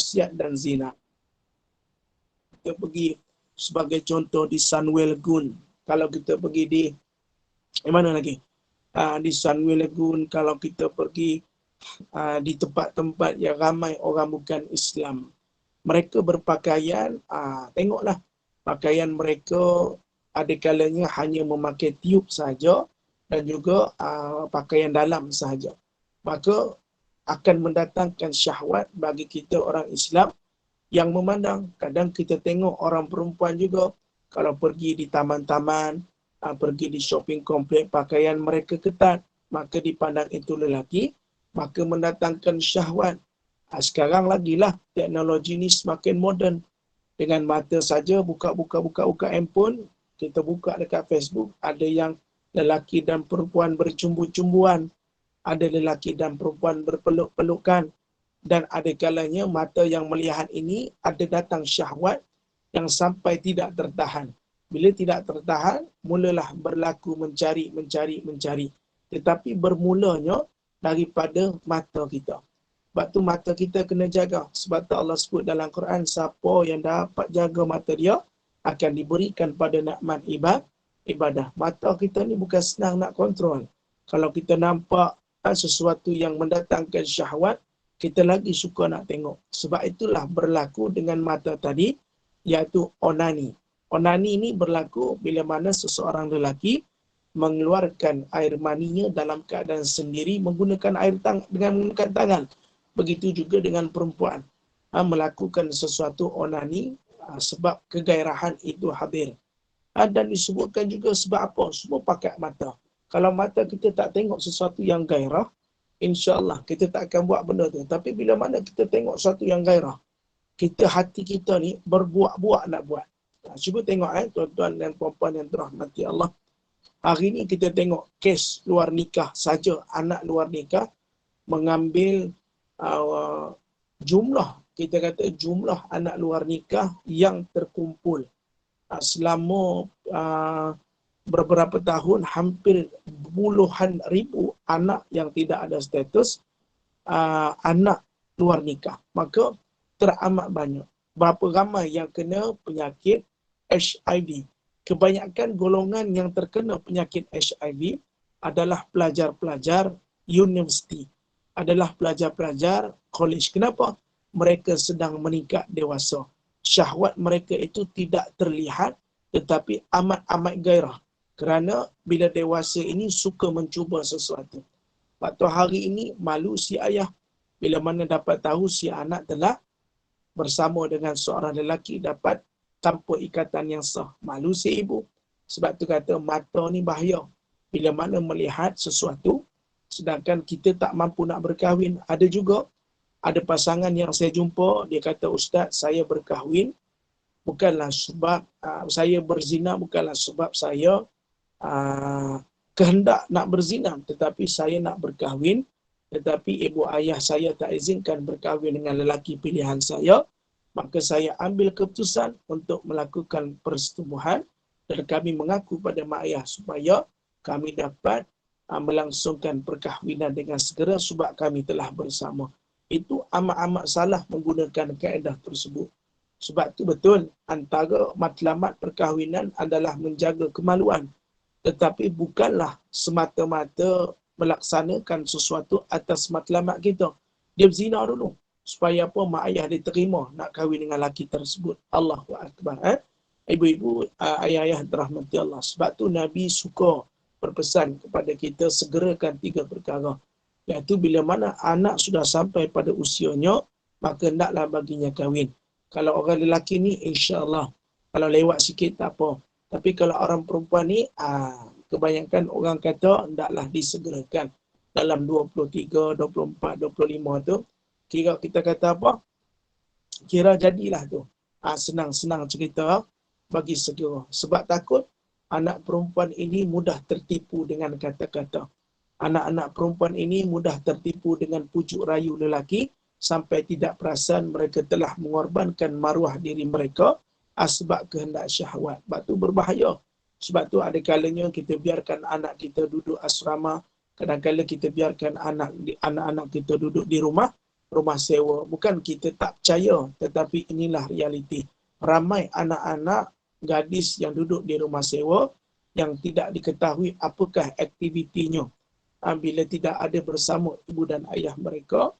maksiat dan zina. Kita pergi sebagai contoh di Sunwell Lagoon. Kalau kita pergi di mana lagi? Di Sunwell Lagoon, kalau kita pergi di tempat-tempat yang ramai orang bukan Islam. Mereka berpakaian, tengoklah pakaian mereka ada kalanya hanya memakai tiup saja dan juga pakaian dalam sahaja. Maka akan mendatangkan syahwat bagi kita orang Islam yang memandang. Kadang kita tengok orang perempuan juga kalau pergi di taman-taman, pergi di shopping kompleks, pakaian mereka ketat, maka dipandang itu lelaki, maka mendatangkan syahwat. Sekarang lagilah teknologi ni semakin moden. Dengan mata saja buka handphone, kita buka dekat Facebook, ada yang lelaki dan perempuan bercumbu-cumbuan, ada lelaki dan perempuan berpeluk-pelukan, dan ada kalanya mata yang melihat ini ada datang syahwat yang sampai tidak tertahan. Bila tidak tertahan, mulalah berlaku mencari. Tetapi bermulanya daripada mata kita. Sebab tu mata kita kena jaga. Sebab tu Allah sebut dalam Quran, siapa yang dapat jaga mata dia akan diberikan pada nikmat ibadah. Mata kita ni bukan senang nak kontrol. Kalau kita nampak sesuatu yang mendatangkan syahwat, kita lagi suka nak tengok. Sebab itulah berlaku dengan mata tadi, iaitu onani. Onani ini berlaku bila mana seseorang lelaki mengeluarkan air maninya dalam keadaan sendiri menggunakan dengan menggunakan tangan. Begitu juga dengan perempuan. Melakukan sesuatu onani sebab kegairahan itu hadir. Dan disebutkan juga sebab apa? Semua pakai mata. Kalau mata kita tak tengok sesuatu yang gairah, insya-Allah kita tak akan buat benda tu. Tapi bila mana kita tengok sesuatu yang gairah, hati kita ni berbuak-buak nak buat. Cuba tengok tuan-tuan dan puan-puan yang dirahmati Allah. Hari ni kita tengok kes luar nikah saja, anak luar nikah mengambil jumlah anak luar nikah yang terkumpul selama beberapa tahun, hampir puluhan ribu anak yang tidak ada status anak luar nikah. Maka teramat banyak. Berapa ramai yang kena penyakit HIV. Kebanyakan golongan yang terkena penyakit HIV adalah pelajar-pelajar universiti, adalah pelajar-pelajar college. Kenapa? Mereka sedang meningkat dewasa. Syahwat mereka itu tidak terlihat tetapi amat-amat gairah. Kerana bila dewasa ini suka mencuba sesuatu. Waktu hari ini malu si ayah bila mana dapat tahu si anak telah bersama dengan seorang lelaki dapat tanpa ikatan yang sah. Malu si ibu. Sebab tu kata mata ni bahaya. Bila mana melihat sesuatu sedangkan kita tak mampu nak berkahwin. Ada pasangan yang saya jumpa, dia kata, "Ustaz, saya berkahwin bukanlah sebab saya berzina, bukanlah sebab saya kehendak nak berzina, tetapi saya nak berkahwin, tetapi ibu ayah saya tak izinkan berkahwin dengan lelaki pilihan saya, maka saya ambil keputusan untuk melakukan persetubuhan dan kami mengaku pada mak ayah supaya kami dapat melangsungkan perkahwinan dengan segera sebab kami telah bersama." Itu amat-amat salah menggunakan kaedah tersebut. Sebab tu betul, antara matlamat perkahwinan adalah menjaga kemaluan. Tetapi bukanlah semata-mata melaksanakan sesuatu atas matlamat kita. Dia berzina dulu. Supaya apa? Mak ayah diterima nak kahwin dengan lelaki tersebut. Allahu Akbar. Ibu-ibu, ayah-ayah dirahmati Allah. Sebab tu Nabi suka berpesan kepada kita segerakan 3 perkara. Iaitu bila mana anak sudah sampai pada usianya, maka hendaklah baginya kahwin. Kalau orang lelaki ni, insya-Allah. Kalau lewat sikit tak apa. Tapi kalau orang perempuan ni, kebanyakan orang kata hendaklah disegerakan. Dalam 23, 24, 25 tu, kira kita kata apa? Kira jadilah tu. Senang-senang cerita bagi segera. Sebab takut anak perempuan ini mudah tertipu dengan kata-kata. Anak-anak perempuan ini mudah tertipu dengan pujuk rayu lelaki sampai tidak perasan mereka telah mengorbankan maruah diri mereka sebab kehendak syahwat. Sebab tu berbahaya. Sebab tu ada kalanya kita biarkan anak kita duduk asrama, kadang-kadang kita biarkan anak-anak kita duduk di rumah rumah sewa. Bukan kita tak percaya, tetapi inilah realiti. Ramai anak-anak gadis yang duduk di rumah sewa yang tidak diketahui apakah aktivitinya. Bila tidak ada bersama ibu dan ayah mereka,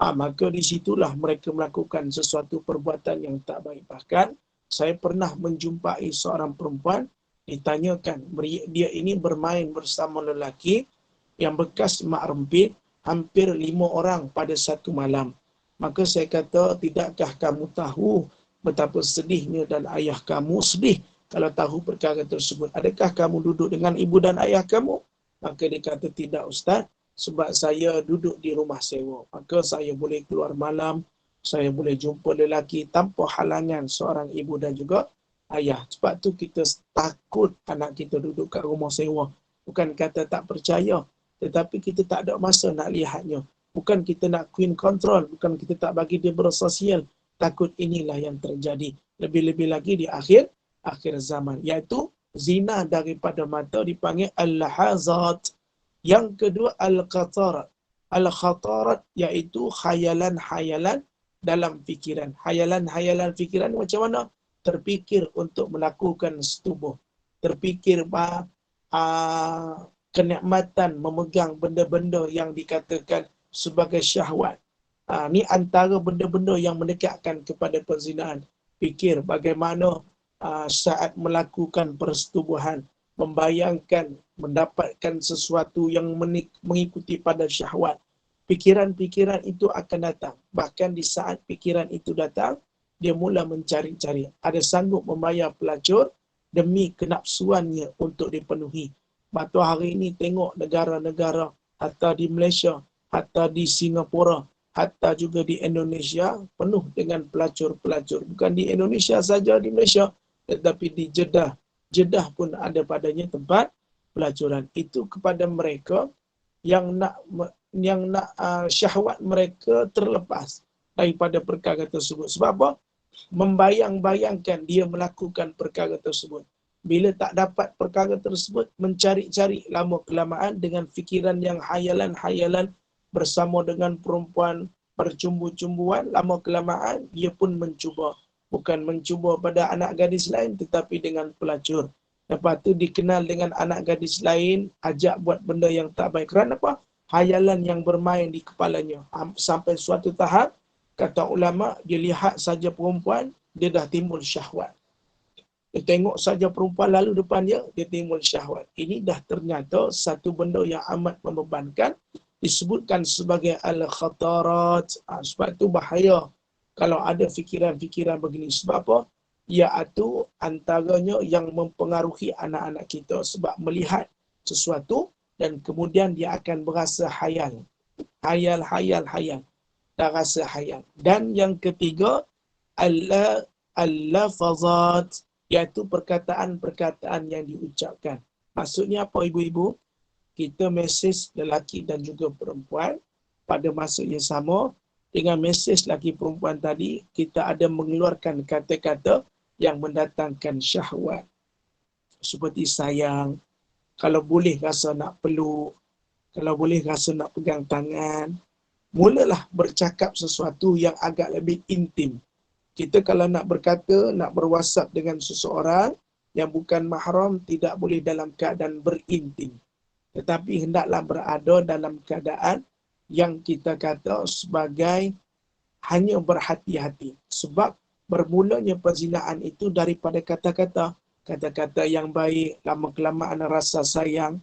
maka di situlah mereka melakukan sesuatu perbuatan yang tak baik. Bahkan saya pernah menjumpai seorang perempuan, ditanyakan, dia ini bermain bersama lelaki yang bekas mak rempit hampir 5 orang pada satu malam. Maka saya kata, tidakkah kamu tahu betapa sedihnya dan ayah kamu sedih kalau tahu perkara tersebut? Adakah kamu duduk dengan ibu dan ayah kamu? Maka dia kata, tidak Ustaz, sebab saya duduk di rumah sewa. Maka saya boleh keluar malam, saya boleh jumpa lelaki tanpa halangan seorang ibu dan juga ayah. Sebab tu kita takut anak kita duduk kat rumah sewa. Bukan kata tak percaya, tetapi kita tak ada masa nak lihatnya. Bukan kita nak queen control, bukan kita tak bagi dia bersosial. Takut inilah yang terjadi. Lebih-lebih lagi di akhir zaman. Iaitu zina daripada mata dipanggil al-lahazat. Yang kedua al-khatarat. Al-khatarat iaitu khayalan-khayalan dalam fikiran. Khayalan-khayalan fikiran macam mana? Terfikir untuk melakukan setubuh. Terfikir kenikmatan memegang benda-benda yang dikatakan sebagai syahwat. Ni antara benda-benda yang mendekatkan kepada perzinaan. Fikir bagaimana saat melakukan persetubuhan, membayangkan mendapatkan sesuatu yang mengikuti pada syahwat. Pikiran-pikiran itu akan datang. Bahkan di saat pikiran itu datang, dia mula mencari-cari. Ada sanggup membayar pelacur demi kenapsuannya untuk dipenuhi. Waktu hari ini tengok negara-negara, hatta di Malaysia, hatta di Singapura, hatta juga di Indonesia, penuh dengan pelacur-pelacur. Bukan di Indonesia saja, di Malaysia, tetapi di Jeddah. Jeddah pun ada padanya tempat pelacuran. Itu kepada mereka yang nak syahwat mereka terlepas daripada perkara tersebut. Sebab apa? Membayang-bayangkan dia melakukan perkara tersebut. Bila tak dapat perkara tersebut, mencari-cari lama-kelamaan dengan fikiran yang hayalan-hayalan bersama dengan perempuan bercumbu-cumbuan, lama-kelamaan dia pun mencuba. Bukan mencuba pada anak gadis lain, tetapi dengan pelacur. Lepas tu dikenal dengan anak gadis lain, ajak buat benda yang tak baik. Kerana apa? Hayalan yang bermain di kepalanya. Sampai suatu tahap, kata ulama, dia lihat saja perempuan, dia dah timbul syahwat. Dia tengok saja perempuan lalu depan dia timbul syahwat. Ini dah ternyata satu benda yang amat membebankan, disebutkan sebagai al-khatarat. Sebab itu bahaya kalau ada fikiran-fikiran begini. Sebab apa? Iaitu antaranya yang mempengaruhi anak-anak kita. Sebab melihat sesuatu dan kemudian dia akan berasa hayal. Hayal. Dah rasa hayal. Dan yang ketiga, al-lafazat, iaitu perkataan-perkataan yang diucapkan. Maksudnya apa ibu-ibu? Kita mesej lelaki dan juga perempuan pada masa yang sama. Dengan mesej lelaki perempuan tadi, kita ada mengeluarkan kata-kata yang mendatangkan syahwat. Seperti sayang, kalau boleh rasa nak peluk, kalau boleh rasa nak pegang tangan. Mulalah bercakap sesuatu yang agak lebih intim. Kita kalau nak berkata, nak berwasap dengan seseorang yang bukan mahram, tidak boleh dalam keadaan berintim. Tetapi hendaklah berada dalam keadaan yang kita kata sebagai hanya berhati-hati. Sebab bermulanya perzinaan itu daripada kata-kata. Kata-kata yang baik, lama-kelamaan rasa sayang,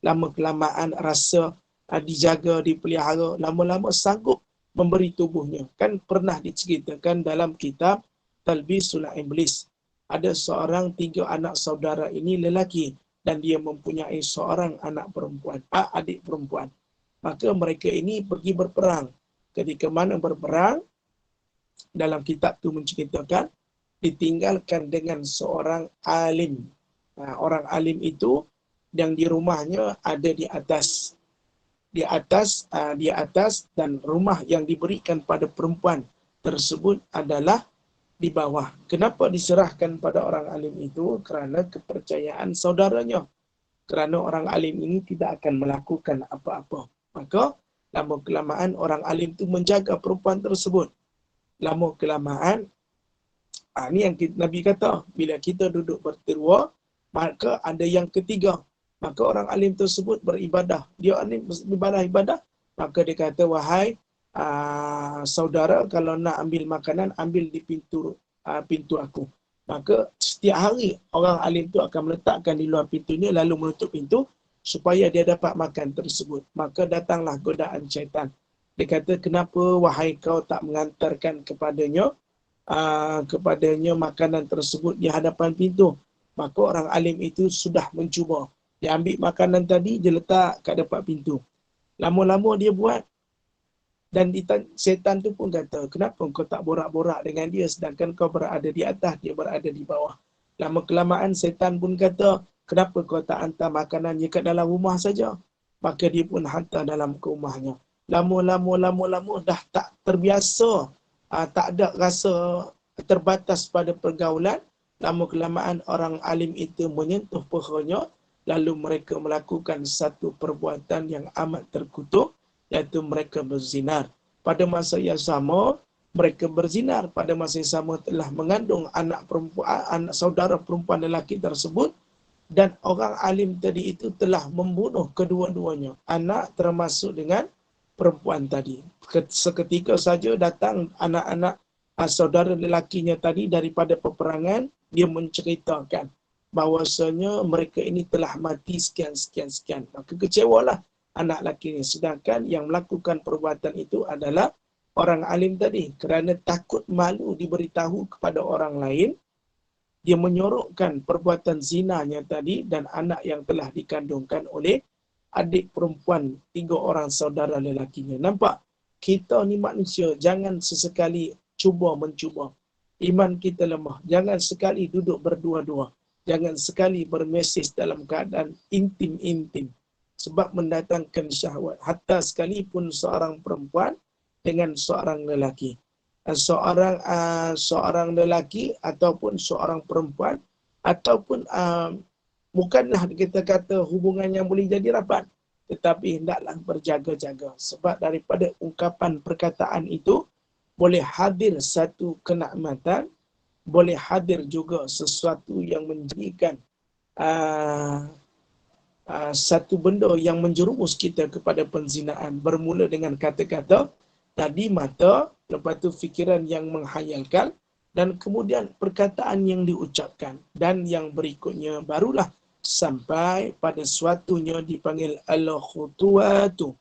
lama-kelamaan rasa dijaga, dipelihara, lama-lama sanggup memberi tubuhnya. Kan pernah diceritakan dalam kitab Talbisul Iblis. Ada seorang 3 anak saudara ini lelaki dan dia mempunyai seorang anak perempuan, adik perempuan. Maka mereka ini pergi berperang. Ketika mana berperang, dalam kitab tu menceritakan ditinggalkan dengan seorang alim. Orang alim itu yang di rumahnya ada di atas dan rumah yang diberikan pada perempuan tersebut adalah di bawah. Kenapa diserahkan pada orang alim itu? Kerana kepercayaan saudaranya. Kerana orang alim ini tidak akan melakukan apa-apa. Maka Lama kelamaan orang alim tu menjaga perempuan tersebut. Lama kelamaan, ni yang Nabi kata, bila kita duduk berterua, maka ada yang ketiga. Maka orang alim tersebut beribadah. Dia alim ibadah, maka dia kata, wahai saudara, kalau nak ambil makanan, ambil di pintu aku. Maka setiap hari orang alim tu akan meletakkan di luar pintunya, lalu menutup pintu supaya dia dapat makan tersebut. Maka datanglah godaan syaitan. Dia kata, kenapa wahai kau tak mengantarkan kepadanya makanan tersebut di hadapan pintu? Maka orang alim itu sudah mencuba. Dia ambil makanan tadi, dia letak kat depan pintu. Lama-lama dia buat. Dan setan tu pun kata, kenapa kau tak borak-borak dengan dia sedangkan kau berada di atas, dia berada di bawah. Lama kelamaan setan pun kata, kenapa kau tak hantar makanannya kat dalam rumah saja? Maka dia pun hantar dalam ke rumahnya. Lama-lama dah tak terbiasa, tak ada rasa terbatas pada pergaulan. Lama kelamaan orang alim itu menyentuh pehanya, lalu mereka melakukan satu perbuatan yang amat terkutuk, iaitu mereka berzinar. Pada masa yang sama, mereka berzinar. Pada masa yang sama telah mengandung anak perempuan, anak saudara perempuan lelaki tersebut, dan orang alim tadi itu telah membunuh kedua-duanya, anak termasuk dengan perempuan tadi. Seketika saja datang anak-anak saudara lelakinya tadi daripada peperangan, dia menceritakan bahawasanya mereka ini telah mati sekian. Maka kecewalah anak lelaki ini. Sedangkan yang melakukan perbuatan itu adalah orang alim tadi. Kerana takut malu diberitahu kepada orang lain, dia menyorokkan perbuatan zinanya tadi dan anak yang telah dikandungkan oleh adik perempuan 3 orang saudara lelakinya. Nampak? Kita ni manusia, jangan sesekali mencuba. Iman kita lemah. Jangan sekali duduk berdua-dua. Jangan sekali bermesej dalam keadaan intim-intim. Sebab mendatangkan syahwat. Hatta sekalipun seorang perempuan dengan seorang lelaki. Seorang lelaki ataupun seorang perempuan, ataupun bukanlah kita kata hubungan yang boleh jadi rapat, tetapi hendaklah berjaga-jaga. Sebab daripada ungkapan perkataan itu boleh hadir satu kenikmatan, boleh hadir juga sesuatu yang menjadikan satu benda yang menjerumus kita kepada penzinaan. Bermula dengan kata-kata, tadi mata, lepas tu fikiran yang menghayalkan, dan kemudian perkataan yang diucapkan. Dan yang berikutnya barulah sampai pada suatunya dipanggil al-khutuwatu,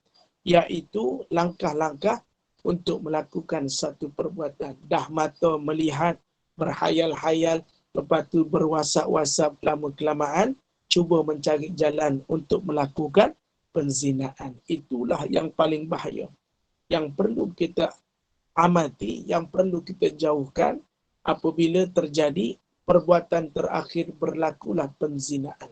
iaitu langkah-langkah untuk melakukan satu perbuatan. Dah mata melihat, berhayal-hayal, lepas tu berwasap-wasap, lama-kelamaan cuba mencari jalan untuk melakukan penzinaan. Itulah yang paling bahaya, yang perlu kita amati, yang perlu kita jauhkan. Apabila terjadi perbuatan terakhir, berlakulah penzinaan,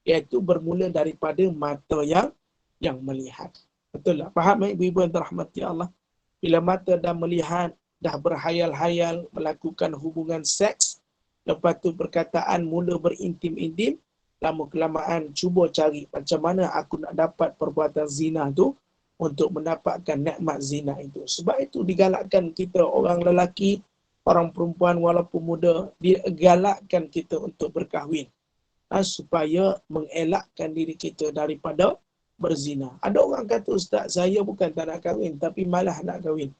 iaitu bermula daripada mata yang melihat. Betul tak? Faham ibu-ibu yang dirahmati Allah? Bila mata dah melihat, dah berhayal-hayal melakukan hubungan seks, lepas tu perkataan mula berintim-intim, lama-kelamaan cuba cari macam mana aku nak dapat perbuatan zina tu untuk mendapatkan nikmat zina itu. Sebab itu digalakkan kita, orang lelaki, orang perempuan walaupun muda, digalakkan kita untuk berkahwin, supaya mengelakkan diri kita daripada berzina. Ada orang kata, Ustaz, saya bukan tak nak kahwin, tapi malah nak kahwin.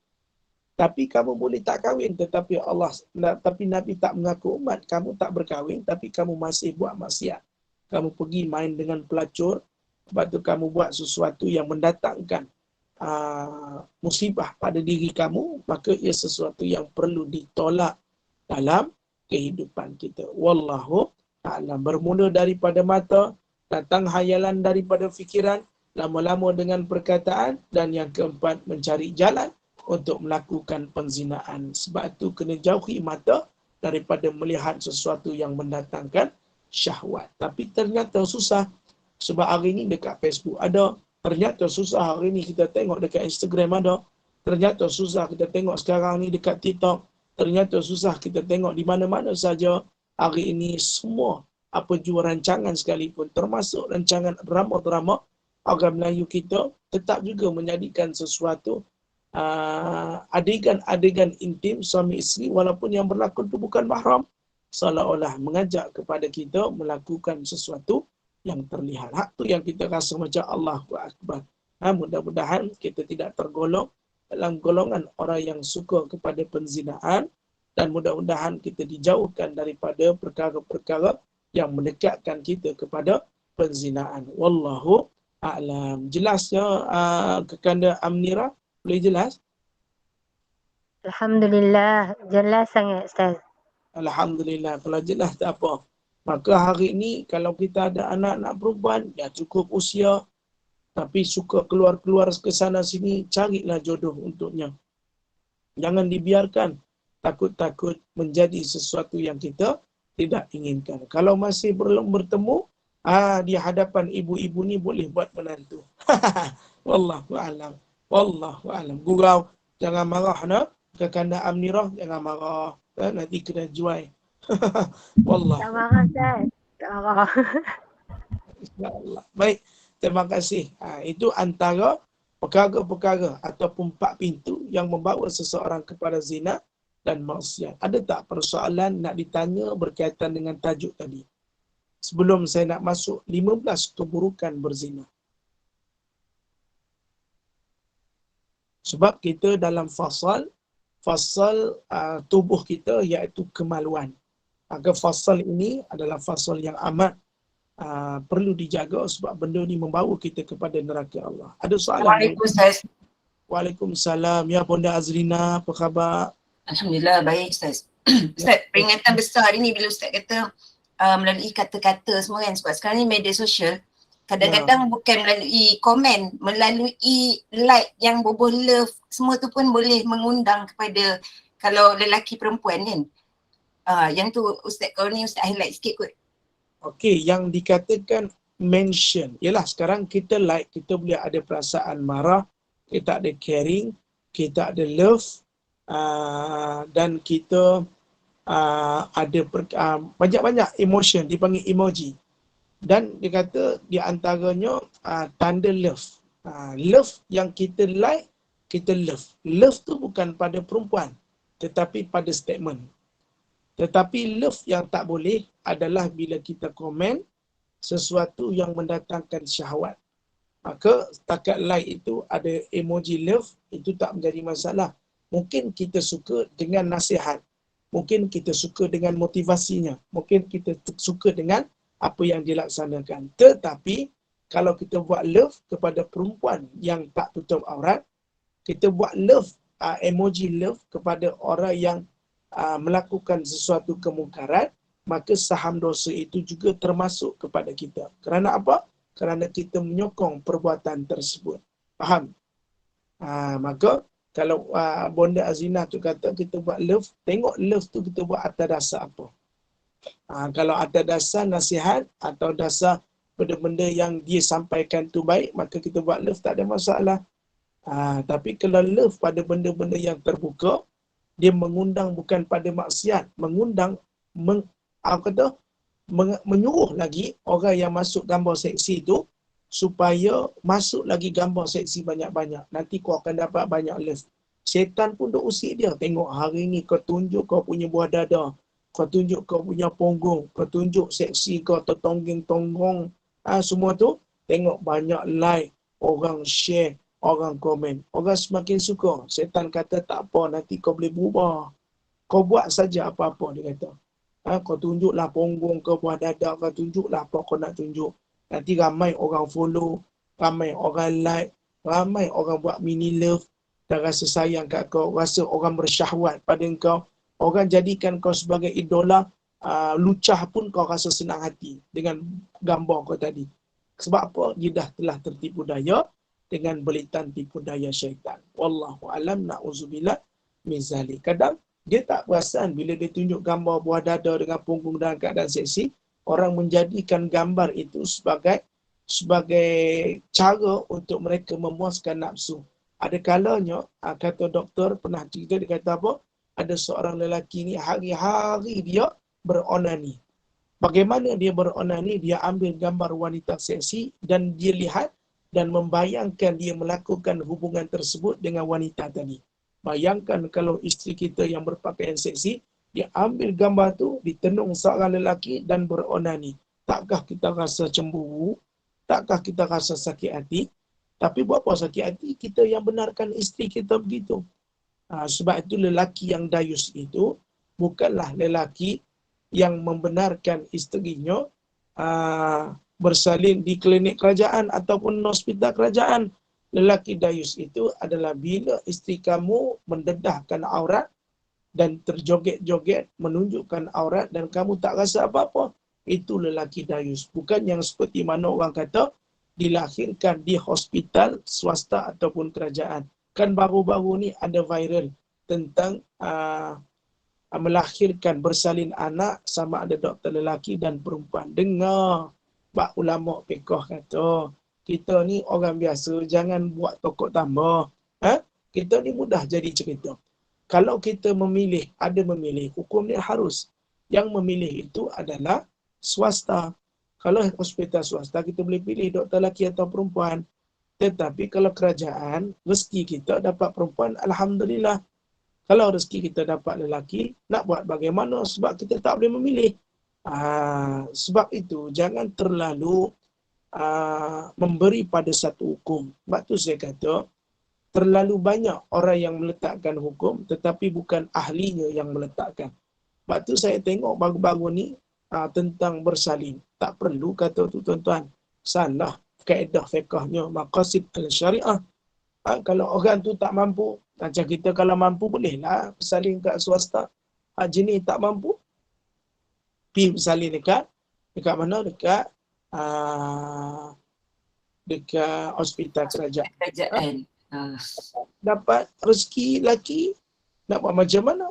Tapi kamu boleh tak kahwin, tapi Nabi tak mengaku umat, kamu tak berkahwin, tapi kamu masih buat maksiat. Kamu pergi main dengan pelacur, lepas tu kamu buat sesuatu yang mendatangkan musibah pada diri kamu, maka ia sesuatu yang perlu ditolak dalam kehidupan kita. Wallahu a'lam. Bermula daripada mata, datang hayalan daripada fikiran, lama-lama dengan perkataan, dan yang keempat mencari jalan untuk melakukan penzinaan. Sebab itu kena jauhi mata daripada melihat sesuatu yang mendatangkan syahwat. Tapi ternyata susah. Sebab hari ini dekat Facebook ada, ternyata susah hari ini kita tengok dekat Instagram ada, ternyata susah kita tengok sekarang ni dekat TikTok, ternyata susah kita tengok di mana-mana saja hari ini. Semua apa jua rancangan sekalipun, termasuk rancangan drama-drama, orang Melayu kita tetap juga menjadikan sesuatu adegan-adegan intim suami isteri walaupun yang berlakon itu bukan mahram, seolah-olah mengajak kepada kita melakukan sesuatu yang terlihat. Hak tu yang kita rasa macam Allahu Akbar. Mudah-mudahan kita tidak tergolong dalam golongan orang yang suka kepada penzinaan, dan mudah-mudahan kita dijauhkan daripada perkara-perkara yang mendekatkan kita kepada penzinaan. Wallahu a'lam. Jelasnya Kakanda Amnira? Boleh jelas? Alhamdulillah, jelas sangat Ustaz. Alhamdulillah. Kalau jelas tak apa. Maka hari ini kalau kita ada anak-anak perempuan, ya cukup usia, tapi suka keluar-keluar ke sana sini, carilah jodoh untuknya. Jangan dibiarkan takut-takut menjadi sesuatu yang kita tidak inginkan. Kalau masih belum bertemu, di hadapan ibu-ibu ni boleh buat menantu. Wallahu a'lam. Wallahu a'lam. Gurau, jangan marah nak. Kakanda Amnirah, jangan marah. Nanti kena jual. Wallah. Tak marah Ustaz. Tak marah. InsyaAllah. Baik. Terima kasih. Itu antara perkara-perkara ataupun 4 pintu yang membawa seseorang kepada zina dan maksiat. Ada tak persoalan nak ditanya berkaitan dengan tajuk tadi? Sebelum saya nak masuk 15 keburukan berzina. Sebab kita dalam fasal tubuh kita iaitu kemaluan. Maka fasal ini adalah fasal yang amat perlu dijaga sebab benda ni membawa kita kepada neraka Allah. Ada soalan? Waalaikumsalam. Waalaikumsalam. Ya Bonda Azrina, apa khabar? Alhamdulillah, baik Ustaz. Ustaz, peringatan besar hari ni bila Ustaz kata melalui kata-kata semua kan, sebab sekarang ni media sosial kadang-kadang bukan melalui komen, melalui like yang boboh love, semua tu pun boleh mengundang kepada kalau lelaki perempuan kan. Yang tu Ustaz, kalau ni Ustaz highlight sikit kot. Okey, yang dikatakan mention, ialah sekarang kita like, kita boleh ada perasaan marah, kita ada caring, kita ada love, dan kita ada banyak-banyak emotion, dipanggil emoji. Dan dia kata di antaranya tanda love. Love yang kita like, kita love. Love tu bukan pada perempuan, tetapi pada statement. Tetapi love yang tak boleh adalah bila kita komen sesuatu yang mendatangkan syahwat. Maka setakat like itu ada emoji love, itu tak menjadi masalah. Mungkin kita suka dengan nasihat. Mungkin kita suka dengan motivasinya. Mungkin kita suka dengan apa yang dilaksanakan. Tetapi kalau kita buat love kepada perempuan yang tak tutup aurat, kita buat love, emoji love kepada orang yang melakukan sesuatu kemungkaran, maka saham dosa itu juga termasuk kepada kita. Kerana apa? Kerana kita menyokong perbuatan tersebut. Faham? Maka kalau Bonda Azina tu kata kita buat love, tengok love tu kita buat atas dasar apa. Kalau atas dasar nasihat atau dasar benda-benda yang dia sampaikan tu baik, maka kita buat love tak ada masalah. Tapi kalau love pada benda-benda yang terbuka, dia mengundang bukan pada maksiat, mengundang menyuruh lagi orang yang masuk gambar seksi tu supaya masuk lagi gambar seksi banyak-banyak. Nanti kau akan dapat banyak love. Syaitan pun duk usik dia. Tengok hari ni kau tunjuk kau punya buah dada, kau tunjuk kau punya punggung, kau tunjuk seksi kau tertongging-tonggong. Semua tu tengok banyak like, orang share, orang komen. Orang semakin suka. Syaitan kata tak apa, nanti kau boleh berubah. Kau buat saja apa-apa, dia kata. Kau tunjuklah punggung kau, buah dada kau, tunjuklah apa kau nak tunjuk. Nanti ramai orang follow, ramai orang like, ramai orang buat mini love dan rasa sayang kat kau, rasa orang bersyahwat pada kau. Orang jadikan kau sebagai idola, lucah pun kau rasa senang hati dengan gambar kau tadi. Sebab apa? Dia dah telah tertipu daya dengan belitan tipu daya syaitan. Wallahu alam, na'udzubillah min zalik. Kadang dia tak perasan bila dia tunjuk gambar buah dada dengan punggung dalam keadaan seksi, orang menjadikan gambar itu sebagai cara untuk mereka memuaskan nafsu. Ada kalanya, kata doktor pernah cerita, dia kata apa? Ada seorang lelaki ni hari-hari dia beronani. Bagaimana dia beronani? Dia ambil gambar wanita seksi dan dia lihat dan membayangkan dia melakukan hubungan tersebut dengan wanita tadi. Bayangkan kalau isteri kita yang berpakaian seksi, dia ambil gambar tu, ditenung seorang lelaki dan beronani. Takkah kita rasa cemburu? Takkah kita rasa sakit hati? Tapi buat apa sakit hati? Kita yang benarkan isteri kita begitu. Sebab itu lelaki yang dayus itu bukanlah lelaki yang membenarkan isterinya bersalin di klinik kerajaan ataupun hospital kerajaan. Lelaki dayus itu adalah bila isteri kamu mendedahkan aurat dan terjoget-joget menunjukkan aurat dan kamu tak rasa apa-apa. Itu lelaki dayus. Bukan yang seperti mana orang kata dilahirkan di hospital swasta ataupun kerajaan. Kan baru-baru ni ada viral tentang melahirkan bersalin anak sama ada doktor lelaki dan perempuan. Dengar bak ulama fiqh kata, kita ni orang biasa, jangan buat tokok tambah. Kita ni mudah jadi cerita. Kalau kita memilih, ada memilih, hukum ni harus. Yang memilih itu adalah swasta. Kalau hospital swasta, kita boleh pilih doktor lelaki atau perempuan. Tetapi kalau kerajaan, rezeki kita dapat perempuan, alhamdulillah. Kalau rezeki kita dapat lelaki, nak buat bagaimana? Sebab kita tak boleh memilih. Sebab itu, jangan terlalu memberi pada satu hukum. Sebab tu saya kata, terlalu banyak orang yang meletakkan hukum, tetapi bukan ahlinya yang meletakkan. Sebab tu saya tengok baru-baru ni tentang bersalin. Tak perlu kata tu tuan-tuan. Salah kaedah fiqahnya, maqasid al-syariah. Kalau orang tu tak mampu, macam kita kalau mampu bolehlah bersalin kat swasta. Jenis tak mampu, pergi bersalin dekat mana? Dekat hospital kerajaan. Dapat rezeki laki, nak buat macam mana?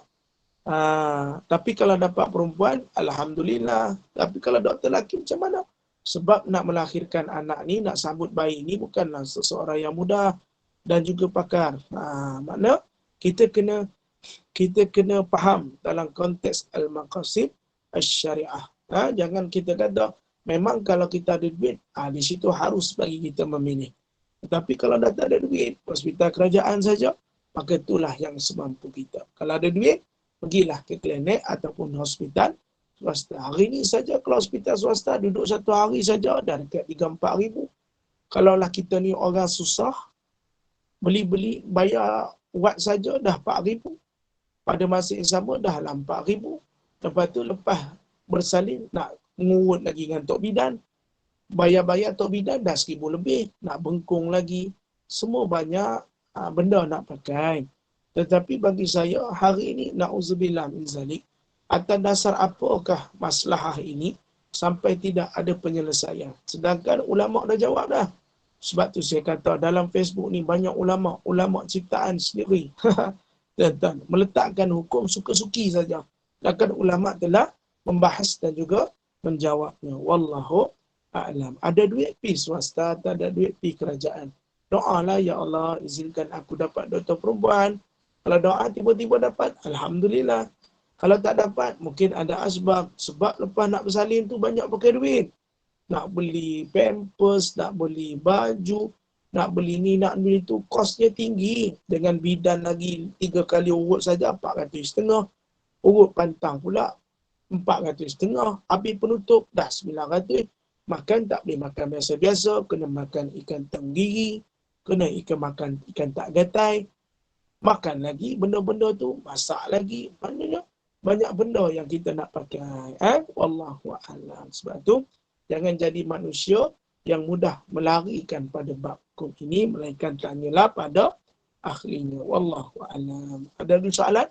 Tapi kalau dapat perempuan, alhamdulillah. Tapi kalau doktor lelaki macam mana? Sebab nak melahirkan anak ni, nak sambut bayi ni bukanlah seseorang yang mudah dan juga pakar. Makna kita kena faham dalam konteks al-maqasid al-syariah. Jangan kita kata memang kalau kita ada duit, di situ harus bagi kita memilih. Tetapi kalau dah tak ada duit, hospital kerajaan saja, maka itulah yang semampu kita. Kalau ada duit, pergilah ke klinik ataupun hospital swasta. Hari ni saja kalau hospital swasta duduk satu hari saja dah dekat 3-4 ribu. Kalaulah kita ni orang susah, beli-beli, bayar ubat saja dah 4 ribu. Pada masa yang sama dah lah 4 ribu. Lepas tu lepas bersalin, nak mengurut lagi dengan tok bidan. Bayar-bayar tok bidan dah 1,000 lebih. Nak bengkung lagi. Semua banyak benda nak pakai. Tetapi bagi saya, hari ini, na'udzubillah min zalik, atas dasar apakah masalah ini sampai tidak ada penyelesaian. Sedangkan ulama' dah jawab dah. Sebab tu saya kata dalam Facebook ni banyak ulama' ciptaan sendiri. Dan meletakkan hukum suka-suki saja. Sedangkan ulama' telah membahas dan juga menjawabnya. Wallahu a'lam. Ada duit pi swasta, tak ada duit pi kerajaan. Doalah, ya Allah, izinkan aku dapat doktor perempuan. Kalau doa tiba-tiba dapat, alhamdulillah. Kalau tak dapat, mungkin ada asbab. Sebab lepas nak bersalin tu banyak pakai duit. Nak beli pampers, nak beli baju, nak beli ni, nak beli tu. Kosnya tinggi. Dengan bidan lagi 3 kali urut saja 450. Urut pantang pula 450. Habis penutup dah 900. Makan tak boleh makan biasa-biasa. Kena makan ikan tenggiri. Kena makan ikan tak gatai. Makan lagi benda-benda tu. Masak lagi. Maknanya banyak benda yang kita nak pakai. Wallahu a'lam. Sebab tu jangan jadi manusia yang mudah melarikan pada bab hukum ini, melainkan tanyalah pada ahlinya. Wallahu a'lam. Ada soalan?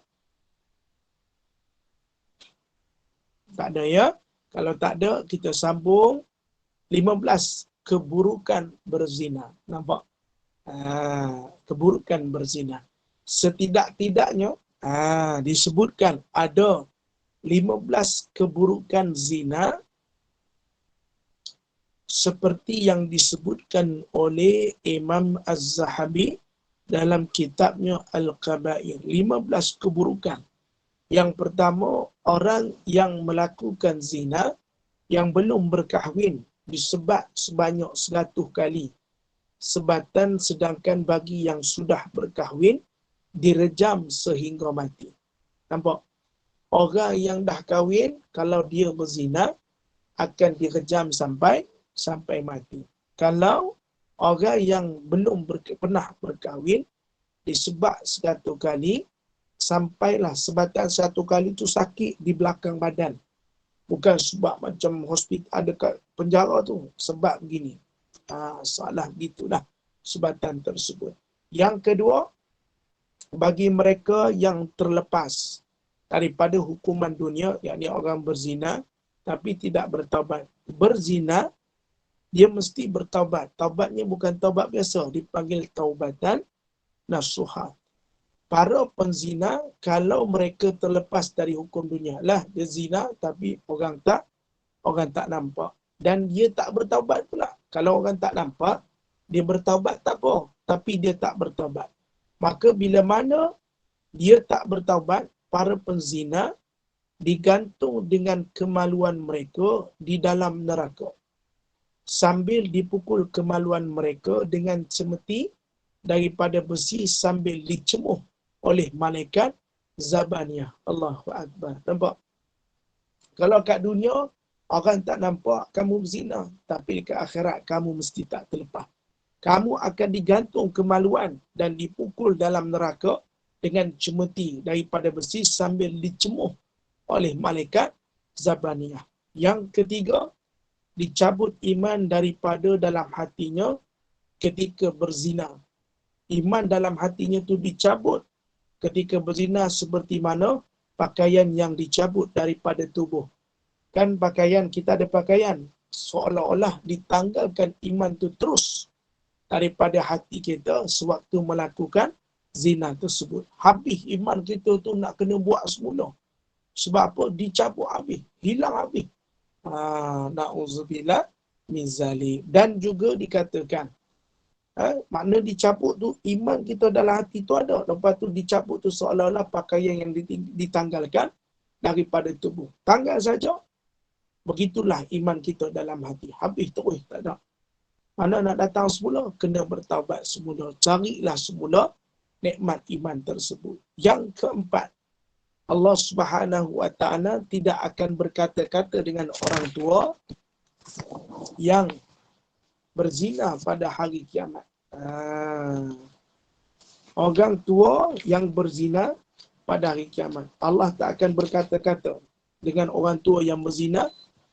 Tak ada ya? Kalau tak ada, kita sambung 15 keburukan berzina. Nampak? Keburukan berzina. Setidak-tidaknya disebutkan ada 15 keburukan zina seperti yang disebutkan oleh Imam Az-Zahabi dalam kitabnya Al-Qabair. 15 keburukan. Yang pertama, orang yang melakukan zina yang belum berkahwin disebat sebanyak 100 kali. sebatan, sedangkan bagi yang sudah berkahwin direjam sehingga mati. Nampak? Orang yang dah kahwin kalau dia berzina akan direjam sampai mati. Kalau orang yang belum pernah berkahwin disebab 1 kali, sampailah sebatan 1 kali tu sakit di belakang badan. Bukan sebab macam hospital dekat penjara tu, sebab begini. Salah gitulah sebatan tersebut. Yang kedua, bagi mereka yang terlepas daripada hukuman dunia, yakni orang berzina tapi tidak bertaubat. Berzina, dia mesti bertaubat. Taubatnya bukan taubat biasa, dipanggil taubatan nasuha. Para penzina, kalau mereka terlepas dari hukum dunia, lah dia zina tapi orang tak nampak. Dan dia tak bertaubat pula. Kalau orang tak nampak, dia bertaubat tak apa. Tapi dia tak bertaubat. Maka bila mana dia tak bertaubat, para penzina digantung dengan kemaluan mereka di dalam neraka. Sambil dipukul kemaluan mereka dengan cemeti daripada besi sambil dicemuh oleh malaikat Zabaniyah. Allahu Akbar. Nampak? Kalau kat dunia, orang tak nampak kamu berzina. Tapi dekat akhirat, kamu mesti tak terlepas. Kamu akan digantung kemaluan dan dipukul dalam neraka dengan cemeti daripada besi sambil dicemuh oleh malaikat Zabaniyah. Yang ketiga, dicabut iman daripada dalam hatinya ketika berzina. Iman dalam hatinya tu dicabut ketika berzina seperti mana pakaian yang dicabut daripada tubuh. Kan pakaian, kita ada pakaian, seolah-olah ditanggalkan iman tu terus daripada hati kita sewaktu melakukan zina tersebut. Habis iman kita tu nak kena buat semula. Sebab apa? Dicabut habis, hilang habis. Na'udzubillah min zalik. Dan juga dikatakan, makna dicabut tu, iman kita dalam hati tu ada. Lepas tu dicabut tu seolah-olah pakaian yang ditanggalkan daripada tubuh. Tanggal saja, begitulah iman kita dalam hati. Habis terus, tak ada. Mana nak datang semula, kena bertaubat semula. Carilah semula nikmat iman tersebut. Yang keempat, Allah Subhanahu Wa Taala tidak akan berkata-kata dengan orang tua yang berzina pada hari kiamat. Orang tua yang berzina pada hari kiamat. Allah tak akan berkata-kata dengan orang tua yang berzina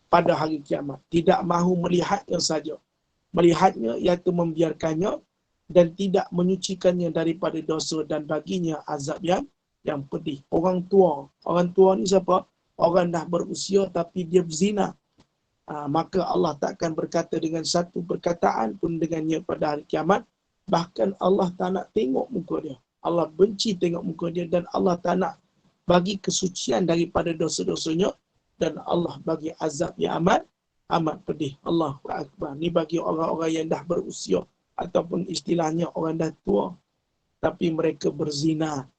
pada hari kiamat. Tidak mahu melihatnya saja. Melihatnya iaitu membiarkannya dan tidak menyucikannya daripada dosa dan baginya azab yang pedih. Orang tua ni siapa? Orang dah berusia tapi dia berzina. Maka Allah tak akan berkata dengan satu perkataan pun dengannya pada hari kiamat. Bahkan Allah tak nak tengok muka dia. Allah benci tengok muka dia dan Allah tak nak bagi kesucian daripada dosa-dosanya dan Allah bagi azab yang amat pedih. Allahu Akbar. Ni bagi orang-orang yang dah berusia ataupun istilahnya orang dah tua tapi mereka berzina.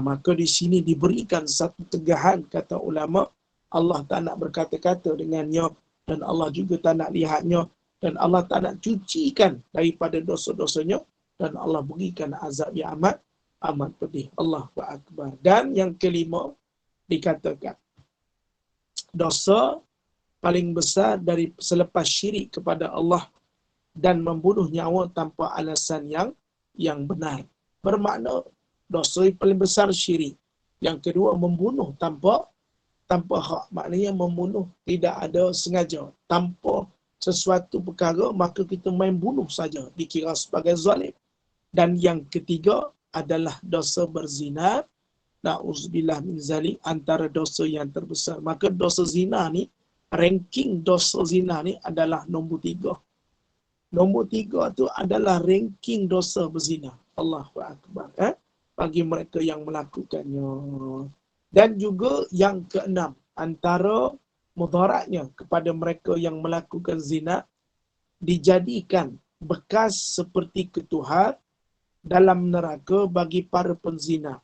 Maka di sini diberikan satu tegahan, kata ulama, Allah tak nak berkata-kata dengannya dan Allah juga tak nak lihatnya dan Allah tak nak cucikan daripada dosa-dosanya dan Allah berikan azab yang amat pedih. Allahu Akbar. Dan yang kelima dikatakan dosa paling besar dari selepas syirik kepada Allah dan membunuh nyawa tanpa alasan yang benar. Bermakna dosa yang paling besar syirik. Yang kedua membunuh tanpa hak. Maknanya membunuh tidak ada sengaja. Tanpa sesuatu perkara maka kita main bunuh saja. Dikira sebagai zalim. Dan yang ketiga adalah dosa berzina. Na'udzubillah min zalik, antara dosa yang terbesar. Maka dosa zina ni, ranking dosa zina ni adalah nombor 3. Nombor 3 tu adalah ranking dosa berzina. Allahu Akbar. Bagi mereka yang melakukannya. Dan juga yang keenam, antara mudaratnya kepada mereka yang melakukan zina, dijadikan bekas seperti ketuhar dalam neraka bagi para penzina,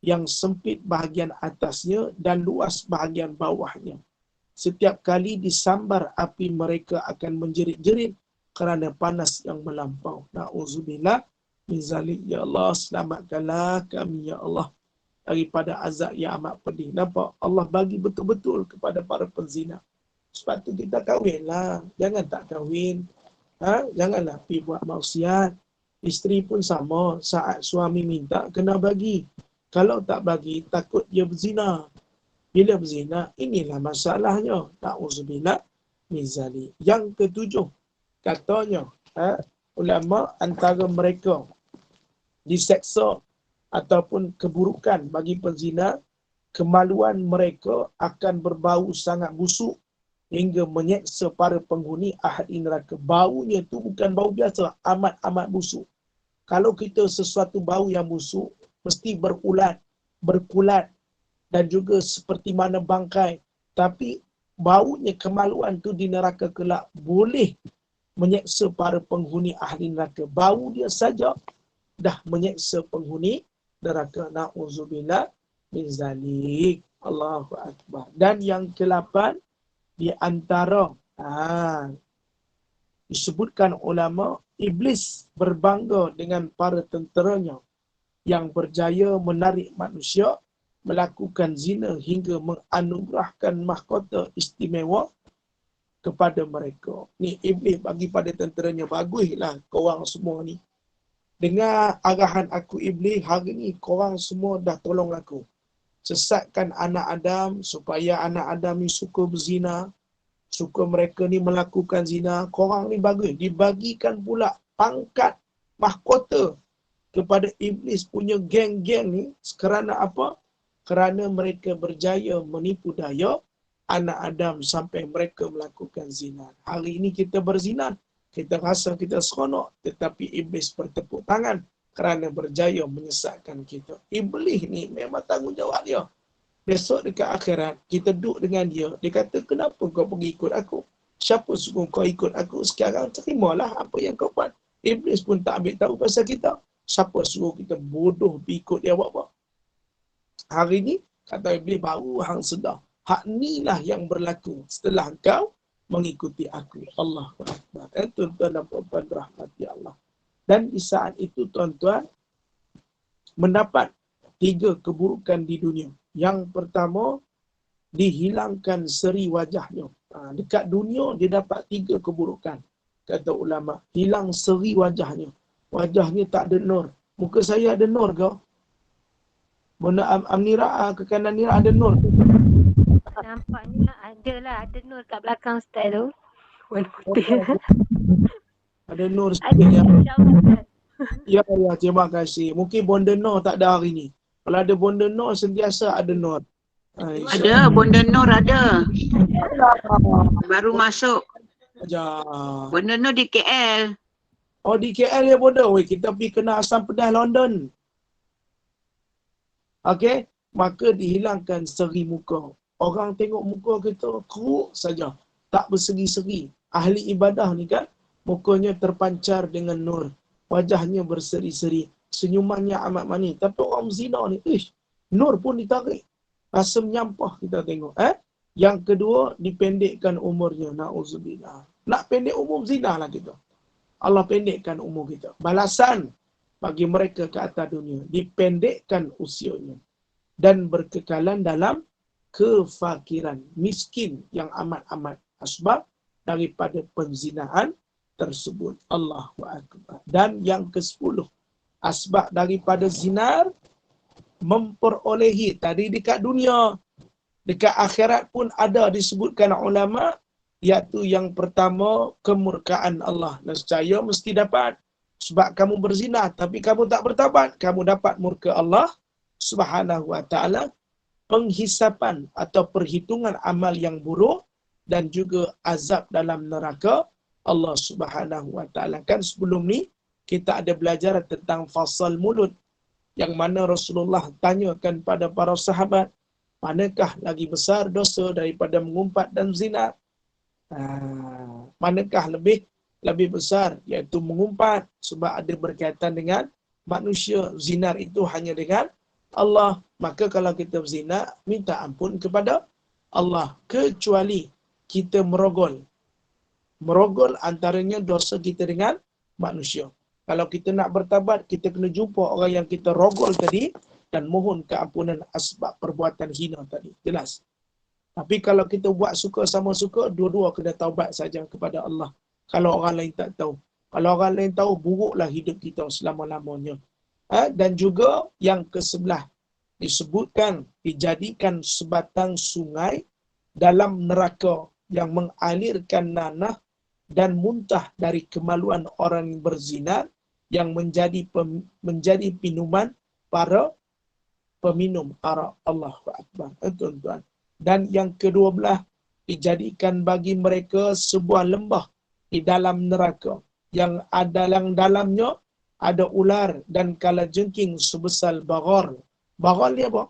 yang sempit bahagian atasnya dan luas bahagian bawahnya. Setiap kali disambar api mereka akan menjerit-jerit kerana panas yang melampau. Na'udzubillah min zalik. Ya Allah, selamatkanlah kami ya Allah daripada azab yang amat pedih. Nampak? Allah bagi betul-betul kepada para penzina. Sebab tu kita kahwinlah. Jangan tak kahwin. Janganlah pergi buat maksiat. Isteri pun sama. Saat suami minta, kena bagi. Kalau tak bagi, takut dia berzina. Bila berzina, inilah masalahnya. Na'udzubillah min zalik. Yang ketujuh, katanya, ulama antara mereka diseksa ataupun keburukan bagi penzina, kemaluan mereka akan berbau sangat busuk hingga menyeksa para penghuni ahli neraka. Baunya tu bukan bau biasa, amat-amat busuk. Kalau kita sesuatu bau yang busuk, mesti berulat, berkulat dan juga seperti mana bangkai. Tapi baunya kemaluan tu di neraka kelak boleh menyeksa para penghuni ahli neraka. Bau dia saja dah menyeksa penghuni neraka. Na'udzubillah min zalik. Allahu Akbar. Dan yang ke-8, di antara disebutkan ulama, iblis berbangga dengan para tenteranya yang berjaya menarik manusia melakukan zina hingga menganugerahkan mahkota istimewa kepada mereka. Ni iblis bagi pada tenteranya, baguslah korang semua ni. Dengar arahan aku iblis, hari ni korang semua dah tolong aku. Sesatkan anak Adam supaya anak Adam ni suka berzina, suka mereka ni melakukan zina. Korang ni bagus. Dibagikan pula pangkat mahkota kepada iblis punya geng-geng ni. Kerana apa? Kerana mereka berjaya menipu daya anak Adam sampai mereka melakukan zina. Hari ini kita berzina, kita rasa kita seronok, tetapi iblis bertepuk tangan kerana berjaya menyesatkan kita. Iblis ni memang tanggungjawab dia. Besok dekat akhirat, kita duduk dengan dia. Dia kata, kenapa kau pergi ikut aku? Siapa suruh kau ikut aku? Sekarang terimalah apa yang kau buat. Iblis pun tak ambil tahu pasal kita. Siapa suruh kita bodoh pergi ikut dia buat apa? Hari ni, kata iblis, baru hang sedar. Hak inilah yang berlaku setelah kau mengikuti aku. Allahu Akbar. Tuan-tuan dan puan-puan rahmati Allah. Dan di saat itu, tuan-tuan, mendapat 3 keburukan di dunia. Yang pertama, dihilangkan seri wajahnya. Dekat dunia, dia dapat 3 keburukan. Kata ulama, hilang seri wajahnya. Wajahnya tak ada nur. Muka saya ada nur ke? Bunda Amnira ke kanan ni ada nur. Nampaknya ada nur kat belakang Ustaz tu. Warna putih. Ada nur Ada sikit ya. insya-Allah Ustaz. Ya, terima kasih. Mungkin Bonda Nur tak ada hari ni. Kalau ada Bonda Nur, sentiasa ada Nur. Ada, Bonda Nur ada. Baru masuk. Ajar. Bonda Nur di KL. Oh, di KL ya Bonda. Weh, kita pergi kena asam pedas London. Okey, maka dihilangkan seri muka. Orang tengok muka kita keruk saja. Tak berseri-seri. Ahli ibadah ni kan, mukanya terpancar dengan nur. Wajahnya berseri-seri. Senyumannya amat manis. Tapi orang zina ni, nur pun ditarik. Rasa menyampah kita tengok. Yang kedua, dipendekkan umurnya. Na'udzubillah. Nak pendek umur, zina lah kita. Allah pendekkan umur kita. Balasan bagi mereka ke atas dunia. Dipendekkan usianya. Dan berkekalan dalam kefakiran. Miskin yang amat-amat asbab daripada penzinaan tersebut. Allahu Akbar. Dan yang ke-10, asbab daripada zinar, memperolehi tadi dekat dunia, dekat akhirat pun ada disebutkan ulama, iaitu yang pertama, kemurkaan Allah. Nescaya mesti dapat. Sebab kamu berzina tapi kamu tak bertaubat, kamu dapat murka Allah Subhanahu wa ta'ala, penghisapan atau perhitungan amal yang buruk, dan juga azab dalam neraka Allah Subhanahu wa ta'ala. Kan sebelum ni kita ada belajar tentang fasal mulut, yang mana Rasulullah tanyakan pada para sahabat, manakah lagi besar dosa daripada mengumpat dan zina? Manakah lebih besar, iaitu mengumpat, sebab ada berkaitan dengan manusia. Zinar itu hanya dengan Allah. Maka kalau kita berzina, minta ampun kepada Allah, kecuali kita merogol. Merogol antaranya dosa kita dengan manusia. Kalau kita nak bertaubat, kita kena jumpa orang yang kita rogol tadi dan mohon keampunan asbab perbuatan hina tadi. Jelas. Tapi kalau kita buat suka sama suka, dua-dua kena taubat saja kepada Allah. Kalau orang lain tak tahu. Kalau orang lain tahu, buruklah hidup kita selama-lamanya. Dan juga yang ke-11, disebutkan, dijadikan sebatang sungai dalam neraka yang mengalirkan nanah dan muntah dari kemaluan orang yang berzina yang menjadi minuman para peminum arak. Allahu Akbar. Tuan-tuan. Dan yang ke-12, dijadikan bagi mereka sebuah lembah di dalam neraka yang dalamnya ada ular dan kalajengking sebesar bagal. Bagal ni apa?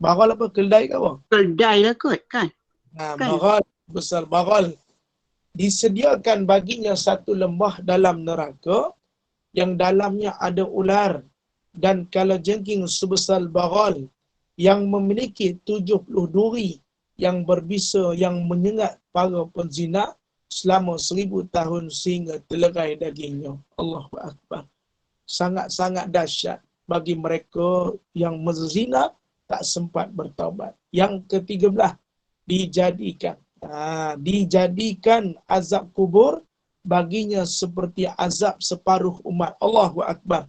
Bagal apa? Keldai ke apa? Keldai lah kot kan? Kan? Bagal. Besar bagal. Disediakan baginya satu lembah dalam neraka yang dalamnya ada ular dan kalajengking sebesar bagal yang memiliki 70 duri yang berbisa yang menyengat para penzina selama 1000 tahun sehingga terlerai dagingnya. Allahu Akbar. Sangat-sangat dahsyat bagi mereka yang berzina tak sempat bertaubat. Yang ke-13, dijadikan azab kubur baginya seperti azab separuh umat. Allahu Akbar.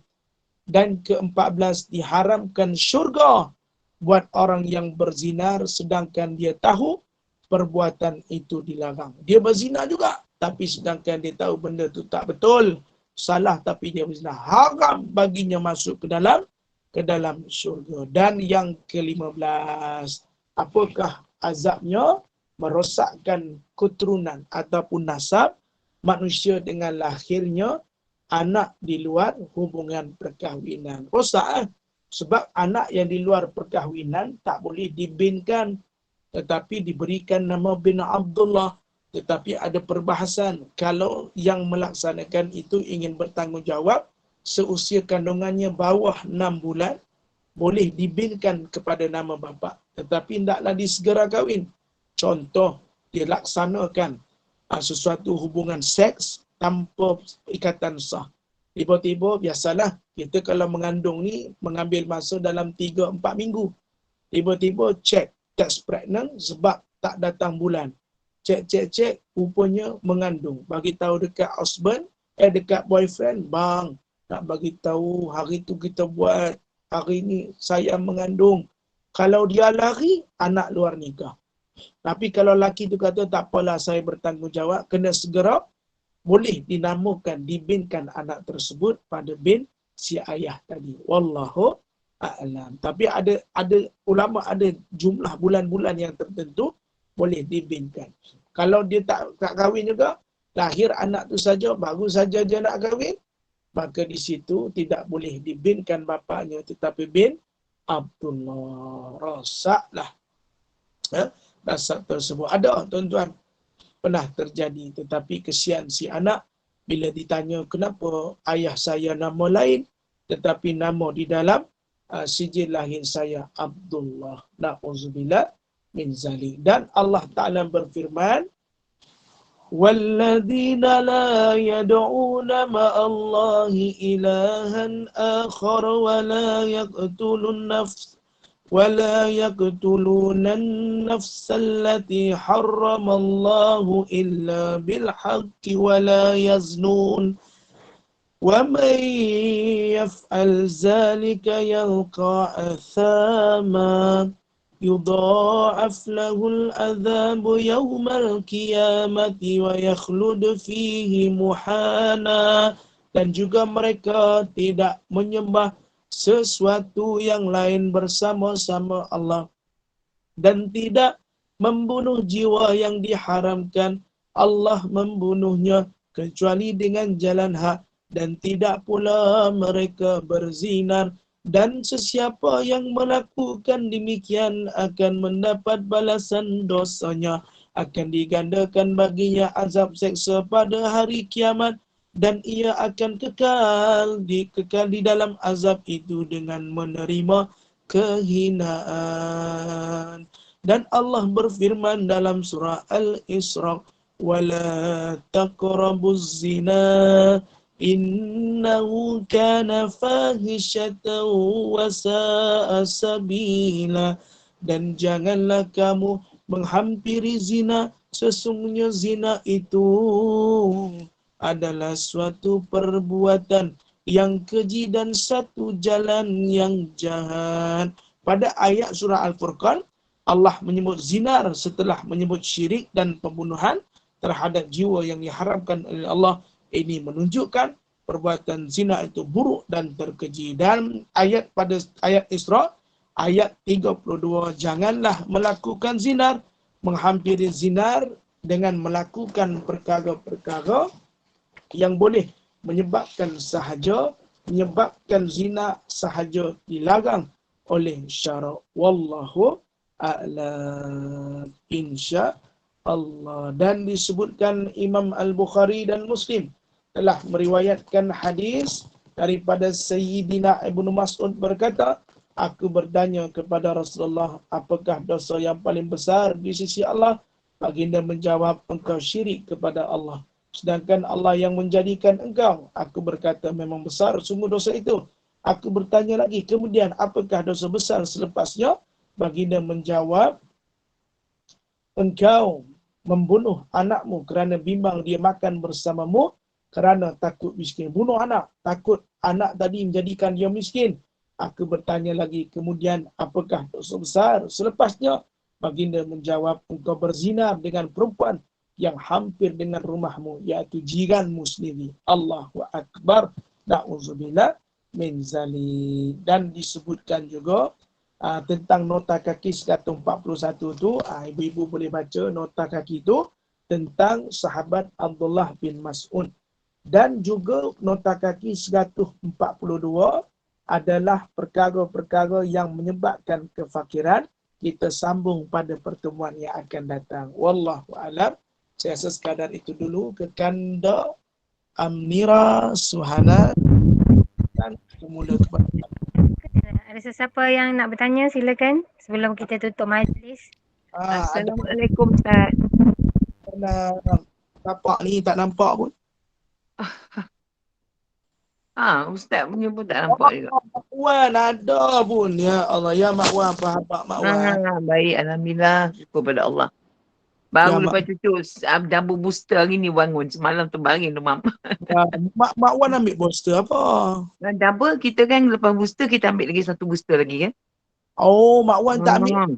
Dan ke-14, diharamkan syurga buat orang yang berzinar sedangkan dia tahu perbuatan itu dilarang. Dia berzina juga, tapi sedangkan dia tahu benda itu tak betul, salah, tapi dia berzina. Haram baginya masuk ke dalam syurga. Dan yang ke-15, apakah azabnya? Merosakkan keturunan ataupun nasab manusia dengan lahirnya anak di luar hubungan perkahwinan. Rosak sebab anak yang di luar perkahwinan tak boleh dibinkan, tetapi diberikan nama bin Abdullah. Tetapi ada perbahasan, kalau yang melaksanakan itu ingin bertanggungjawab, seusia kandungannya bawah 6 bulan, boleh dibinkan kepada nama bapa. Tetapi hendaklah disegera kahwin. Contoh, dia laksanakan sesuatu hubungan seks tanpa ikatan sah. Tiba-tiba, biasalah, kita kalau mengandung ni, mengambil masa dalam 3-4 minggu. Tiba-tiba cek test pregnant sebab tak datang bulan. Cek, rupanya mengandung. Bagi tahu dekat husband, dekat boyfriend, bang, nak bagi tahu hari tu kita buat, hari ni saya mengandung. Kalau dia lari, anak luar nikah. Tapi kalau laki tu kata, tak apalah saya bertanggungjawab, kena segera, boleh dinamakan, dibinkan anak tersebut pada bin si ayah tadi. Wallahu a'lam. Tapi ada ulama ada jumlah bulan-bulan yang tertentu boleh dibinkan. Kalau dia tak kahwin juga, lahir anak tu saja, baru saja dia nak kahwin, maka di situ tidak boleh dibinkan bapaknya, tetapi bin Abdullah. Rosaklah nasab tersebut. Ada tuan-tuan, pernah terjadi, tetapi kesian si anak bila ditanya kenapa ayah saya nama lain tetapi nama di dalam sijil lahir saya Abdullah. Na'udzubillah min zalik. Dan Allah Ta'ala berfirman, وَالَّذِينَ لَا يَدْعُونَ مَعَ اللَّهِ إِلَهًا آخَرَ ولا يقتلون النفس التي حرم الله إلا بالحق ولا يزنون ومن يفعل ذلك يلقى أثاما يضاعف له العذاب يوم القيامة ويخلد فيه مهانا. Dan juga mereka tidak menyembah sesuatu yang lain bersama-sama Allah dan tidak membunuh jiwa yang diharamkan Allah membunuhnya kecuali dengan jalan hak, dan tidak pula mereka berzinar, dan sesiapa yang melakukan demikian akan mendapat balasan dosanya, akan digandakan baginya azab seksa pada hari kiamat, dan ia akan kekal di dalam azab itu dengan menerima kehinaan. Dan Allah berfirman dalam surah Al-Isra, "Wala taqrabuz zina innahu kana fahishatan wa sa'a sabila." Dan janganlah kamu menghampiri zina, sesungguhnya zina itu adalah suatu perbuatan yang keji dan satu jalan yang jahat. Pada ayat surah Al-Furqan, Allah menyebut zinar setelah menyebut syirik dan pembunuhan terhadap jiwa yang diharamkan oleh Allah. Ini menunjukkan perbuatan zina itu buruk dan terkeji. Dan ayat pada ayat Isra, ayat 32, janganlah melakukan zinar, menghampiri zinar dengan melakukan perkara-perkara yang boleh menyebabkan zina sahaja dilarang oleh syarak. Wallahu a'lam, insya-Allah. Dan disebutkan Imam Al-Bukhari dan Muslim telah meriwayatkan hadis daripada Sayyidina Ibnu Mas'ud berkata, aku bertanya kepada Rasulullah, apakah dosa yang paling besar di sisi Allah? Baginda menjawab, engkau syirik kepada Allah, sedangkan Allah yang menjadikan engkau. Aku berkata, memang besar sungguh dosa itu. Aku bertanya lagi, kemudian apakah dosa besar selepasnya? Baginda menjawab, engkau membunuh anakmu kerana bimbang dia makan bersamamu kerana takut miskin. Bunuh anak, takut anak tadi menjadikan dia miskin. Aku bertanya lagi, kemudian apakah dosa besar selepasnya? Baginda menjawab, engkau berzina dengan perempuan yang hampir dengan rumahmu, iaitu jiranmu sendiri. Allahu Akbar. Na'udzubillah min zalik. Dan disebutkan juga tentang nota kaki 141 tu, ibu-ibu boleh baca nota kaki tu tentang sahabat Abdullah bin Mas'ud. Dan juga nota kaki 142 adalah perkara-perkara yang menyebabkan kefakiran. Kita sambung pada pertemuan yang akan datang. Wallahu a'lam. Saya rasa sekadar itu dulu. Kekanda Amira Suhana dan semula kepada Ada sesiapa yang nak bertanya, silakan sebelum kita tutup majlis. Assalamualaikum Ustaz. Tapak ni tak nampak pun. Ustaz punya pun tak nampak juga. Mak Wan ada pun. Ya Allah. Ya Mak Wan. Apa Mak Wan? Baik, Alhamdulillah. Syukur pada Allah. Baru Ya, lepas cucu double booster hari ni bangun. Semalam terbaring demam. Mak Wan ambil booster apa? Double kita kan lepas booster kita ambil lagi satu booster lagi kan. Oh, Mak Wan tak ambil.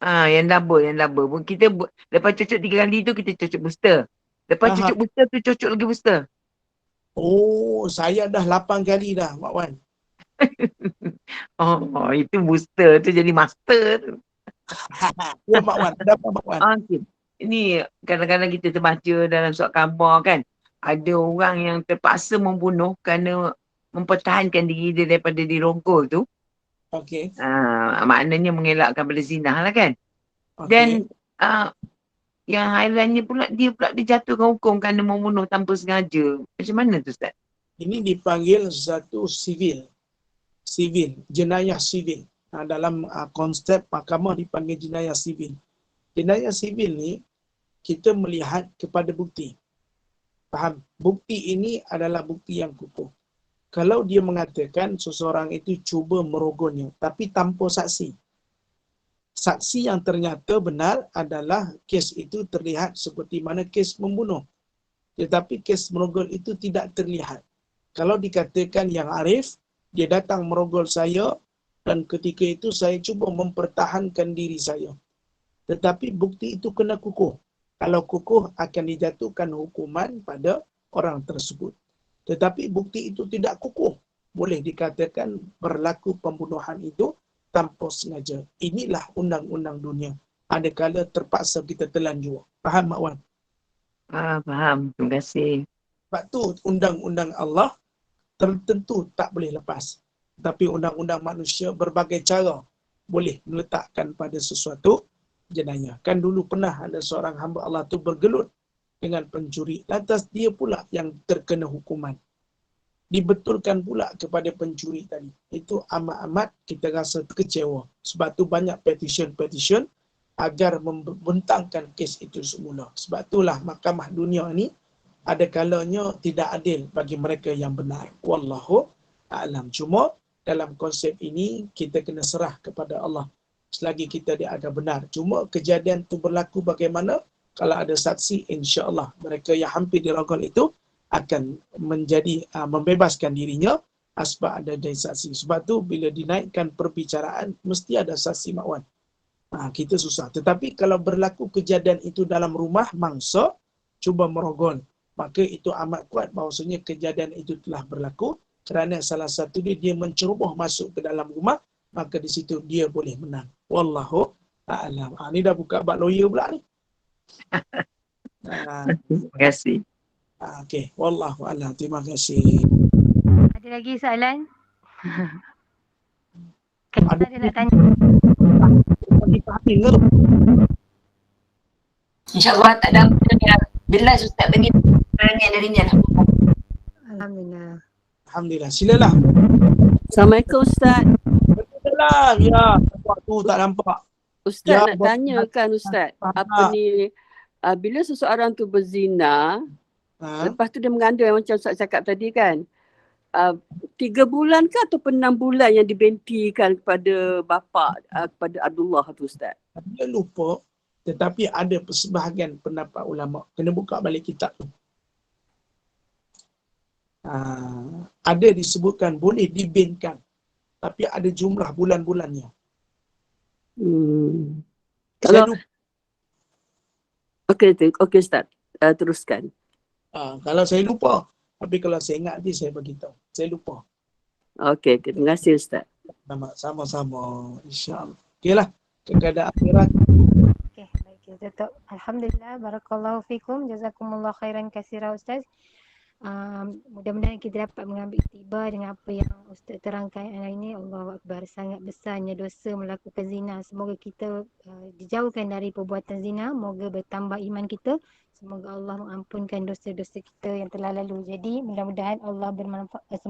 Yang double. Kita lepas cucuk 3 kali tu kita cucuk booster. Lepas cucuk booster tu cucuk lagi booster. Oh, saya dah 8 kali dah, Mak Wan. Itu booster tu jadi master tu. Ya, Mak Wan. Ada apa, Mak Wan? Okay. Ini kadang-kadang kita terbaca dalam surat khabar kan. Ada orang yang terpaksa membunuh kerana mempertahankan diri dia daripada dirongkol tu. Okey. Maknanya mengelakkan pada zina lah kan. Okay. Dan yang hairannya pula dia dijatuhkan hukum kerana membunuh tanpa sengaja. Macam mana tu Ustaz? Ini dipanggil satu sivil. Jenayah sivil. Dalam konsep mahkamah dipanggil jenayah sivil. Jenayah sivil ni kita melihat kepada bukti. Faham? Bukti ini adalah bukti yang kukuh. Kalau dia mengatakan seseorang itu cuba merogolnya tapi tanpa saksi. Saksi yang ternyata benar adalah kes itu terlihat seperti mana kes membunuh. Tetapi kes merogol itu tidak terlihat. Kalau dikatakan yang arif, dia datang merogol saya dan ketika itu saya cuba mempertahankan diri saya. Tetapi bukti itu kena kukuh. Kalau kukuh akan dijatuhkan hukuman pada orang tersebut. Tetapi bukti itu tidak kukuh. Boleh dikatakan berlaku pembunuhan itu tanpa sengaja. Inilah undang-undang dunia. Adakala terpaksa kita telan jua. Faham, Mak Wan? Faham. Terima kasih. Sebab tu undang-undang Allah tertentu tak boleh lepas. Tapi undang-undang manusia berbagai cara boleh meletakkan pada sesuatu jenayah. Kan dulu pernah ada seorang hamba Allah tu bergelut dengan pencuri. Lantas dia pula yang terkena hukuman. dibetulkan pula kepada pencuri tadi. Itu amat-amat kita rasa kecewa. Sebab tu banyak petition agar membentangkan kes itu semula. Sebab itulah mahkamah dunia ni ada kalanya tidak adil bagi mereka yang benar. Wallahu a'lam. Cuma dalam konsep ini kita kena serah kepada Allah selagi kita dianggap benar. Cuma kejadian itu berlaku bagaimana? Kalau ada saksi, insya-Allah mereka yang hampir dirogol itu akan menjadi membebaskan dirinya sebab ada saksi. Sebab tu bila dinaikkan perbicaraan mesti ada saksi Mak Wan. Kita susah. Tetapi kalau berlaku kejadian itu dalam rumah mangsa cuba merogol, maka itu amat kuat bahawasanya kejadian itu telah berlaku kerana salah satu dia menceroboh masuk ke dalam rumah, maka di situ dia boleh menang. Wallahu a'lam. Ni dah buka bab lawyer pula ni. Terima kasih. Okey, wallahu a'lam. Terima kasih. Ada lagi soalan? Ada Ada nak tanya? dipahami ke? InsyaAllah tak ada apa. Bila Ustaz bagi penerangan darinya. Alhamdulillah. Alhamdulillah. Silalah. Assalamualaikum Ustaz. Silalah. Ya, waktu tak nampak. Ustaz Ya, nak tanyakan Ustaz, apa ni bila seseorang tu berzina, lepas tu dia mengandung yang macam Ustaz cakap tadi kan, 3 bulan ke ataupun 6 bulan yang dibentikan kepada bapa kepada Abdullah tu Ustaz? Dia lupa, tetapi ada sebahagian pendapat ulama. Kena buka balik kitab tu. Ada disebutkan boleh dibinkan, tapi ada jumlah bulan-bulannya. Kalau Saya lupa. okey Ustaz, teruskan. Kalau saya lupa, tapi kalau saya ingat nanti saya beritahu. Saya lupa. Okey, terima kasih Ustaz. Sama-sama, insya-Allah. Okeylah, keadaan akhirat. Okey, baik kita tutup. Alhamdulillah, barakallahu fikum, jazakumullah khairan katsira Ustaz. Mudah-mudahan kita dapat mengambil iktibar dengan apa yang Ustaz terangkan hari ini. Allahu Akbar, sangat besarnya dosa melakukan zina. Semoga kita dijauhkan dari perbuatan zina. Semoga bertambah iman kita. Semoga Allah mengampunkan dosa-dosa kita yang telah lalu. Jadi mudah-mudahan Allah bermanfaat,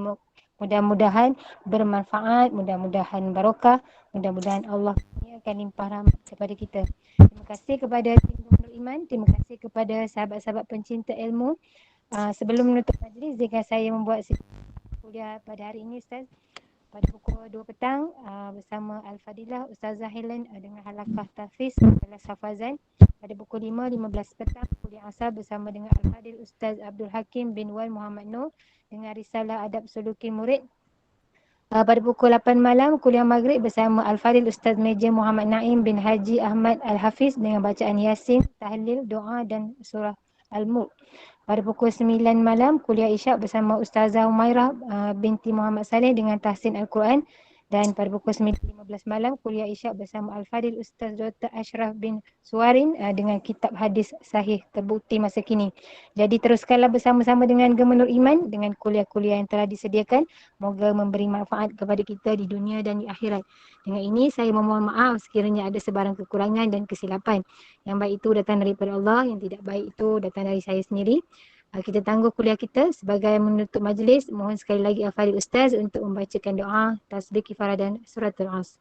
mudah-mudahan bermanfaat, mudah-mudahan barokah, mudah-mudahan Allah akan limpah rahmat kepada kita. Terima kasih kepada tim Gubernur Iman, terima kasih kepada sahabat-sahabat pencinta ilmu. Sebelum menutup majlis, jika saya membuat kuliah pada hari ini Ustaz, pada pukul 2 petang bersama Al-Fadilah Ustazah Helen dengan halaqah tahfiz kelas hafazan. Pada pukul 5.15 petang kuliah asar bersama dengan Al-Fadil Ustaz Abdul Hakim bin Wan Muhammad Nur dengan risalah adab suluki murid. Pada pukul 8 malam kuliah maghrib bersama Al-Fadil Ustaz Meja Muhammad Naim bin Haji Ahmad Al-Hafiz dengan bacaan Yasin, tahlil, doa dan surah Al-Mulk. Pada pukul 9 malam kuliah isyak bersama Ustazah Umairah binti Muhammad Saleh dengan tahsin Al-Quran. Dan pada pukul 9.15 malam kuliah isyak bersama Al-Fadil Ustaz Dr. Ashraf bin Suwarin dengan kitab hadis sahih terbukti masa kini. Jadi teruskanlah bersama-sama dengan Gubernur Iman dengan kuliah-kuliah yang telah disediakan. Moga memberi manfaat kepada kita di dunia dan di akhirat. Dengan ini saya memohon maaf sekiranya ada sebarang kekurangan dan kesilapan. Yang baik itu datang daripada Allah, yang tidak baik itu datang dari saya sendiri. Kita tangguh kuliah kita sebagai menutup majlis. Mohon sekali lagi Al-Fadil Ustaz untuk membacakan doa, tasbih kifarah dan surat Al-As.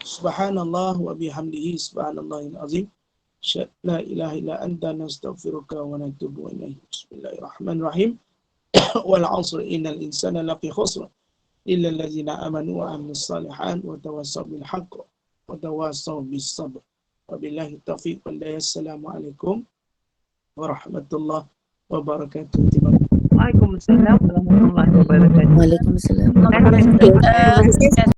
Subhanallah wa bihamdihi subhanallahil azim. La ilaha illa anta nastaghfiruka wa natubu ilaik. Bismillahirrahmanirrahim. Wal 'asr innal insana lafi khusr illa allazina amanu wa amilus salihat wa tawassaw bil haqq wa tawassaw bis sabr. Wabillahi taufiq wal hidayah. Assalamualaikum warahmatullahi wabarakatuh. Waalaikumsalam warahmatullahi wabarakatuh. Waalaikumsalam. Terima kasih.